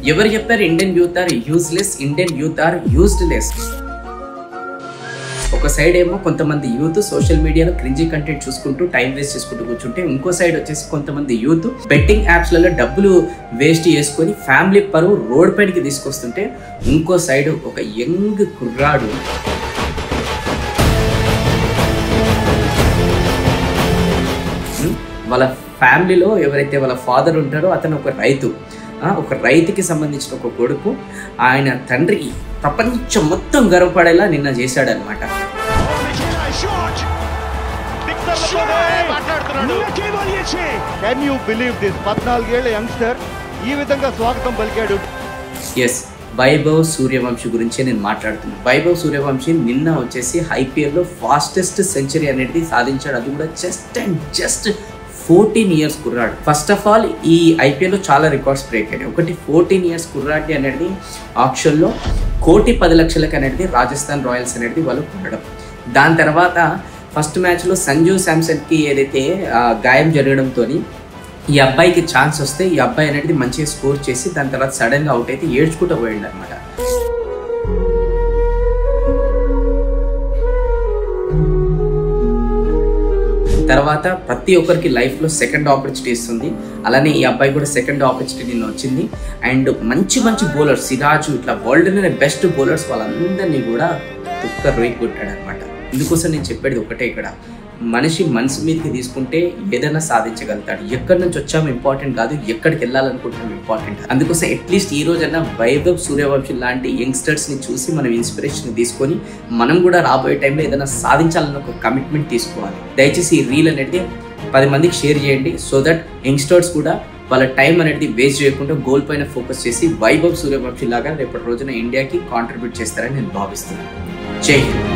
ఎవరు చెప్పారు Indian youth are useless? Indian youth are used less. ఒక సైడ్ ఏమో కొంతమంది యూత్ సోషల్ మీడియాలో క్రింజీ కంటెంట్ చూసుకుంటూ టైం వేస్ట్ చేసుకుంటూ కూర్చుంటే, ఇంకో సైడ్ వచ్చేసి కొంతమంది యూత్ బెట్టింగ్ యాప్స్లలో డబ్బులు వేస్ట్ చేసుకొని ఫ్యామిలీ పరువు రోడ్ పైనకి తీసుకొస్తుంటే, ఇంకో సైడ్ ఒక యంగ్ కుర్రాడు వాళ్ళ ఫ్యామిలీలో ఎవరైతే వాళ్ళ ఫాదర్ ఉంటారో అతను ఒక రైతుకి సంబంధించిన ఒక కొడుకు, ఆయన తండ్రి ప్రపంచం మొత్తం గర్వపడేలా నిన్న చేశాడనమాట. ఎస్, వైభవ్ సూర్యవంశీ గురించి నేను మాట్లాడుతున్నాను. వైభవ్ సూర్యవంశీ నిన్న వచ్చేసి ఐపీఎల్లో ఫాస్టెస్ట్ సెంచరీ అనేది సాధించాడు. అది కూడా జస్ట్ 14 years కుర్రాడు. ఫస్ట్ ఆఫ్ ఆల్ ఈ ఐపీఎల్లో చాలా రికార్డ్స్ బ్రేక్ అయినాయి. ఒకటి 14 years కుర్రాడి అనేది ఆక్షన్లో 1,10,00,000 అనేది రాజస్థాన్ రాయల్స్ అనేది వాళ్ళు కొనడం. దాని తర్వాత ఫస్ట్ మ్యాచ్లో సంజు శాంసన్కి ఏదైతే గాయం జరగడంతో ఈ అబ్బాయికి ఛాన్స్ వస్తే ఈ అబ్బాయి అనేది మంచిగా స్కోర్ చేసి దాని తర్వాత సడన్గా అవుట్ అయితే ఏడ్చుకుంటూ పోయిండు అనమాట. తర్వాత ప్రతి ఒక్కరికి లైఫ్లో సెకండ్ ఆపర్చునిటీ ఇస్తుంది. అలానే ఈ అబ్బాయి కూడా సెకండ్ ఆపర్చునిటీ వచ్చింది. అండ్ మంచి బౌలర్స్ సిరాజు ఇట్లా వరల్డ్లోనే బెస్ట్ బౌలర్స్ వాళ్ళందరినీ కూడా రేక్ కొట్టాడు అనమాట. ఇందుకోసం నేను చెప్పేది ఒకటే, ఇక్కడ మనిషి మనసు మీదకి తీసుకుంటే ఏదైనా సాధించగలుగుతాడు. ఎక్కడి నుంచి వచ్చాము ఇంపార్టెంట్ కాదు, ఎక్కడికి వెళ్ళాలనుకుంటున్నాం ఇంపార్టెంట్. అందుకోసం అట్లీస్ట్ ఈ రోజన్నా వైభవ్ సూర్యవంశీ లాంటి యంగ్స్టర్స్ని చూసి మనం ఇన్స్పిరేషన్ తీసుకొని మనం కూడా రాబోయే టైంలో ఏదైనా సాధించాలన్న ఒక కమిట్మెంట్ తీసుకోవాలి. దయచేసి ఈ రీల్ అనేది 10 మందికి షేర్ చేయండి. సో దట్ యంగ్స్టర్స్ కూడా వాళ్ళ టైం అనేది వేస్ట్ చేయకుండా గోల్ పైన ఫోకస్ చేసి వైభవ్ సూర్యవంశీ లాగా రేపటి రోజున ఇండియాకి కాంట్రిబ్యూట్ చేస్తారని నేను భావిస్తున్నాను. జై హింద్.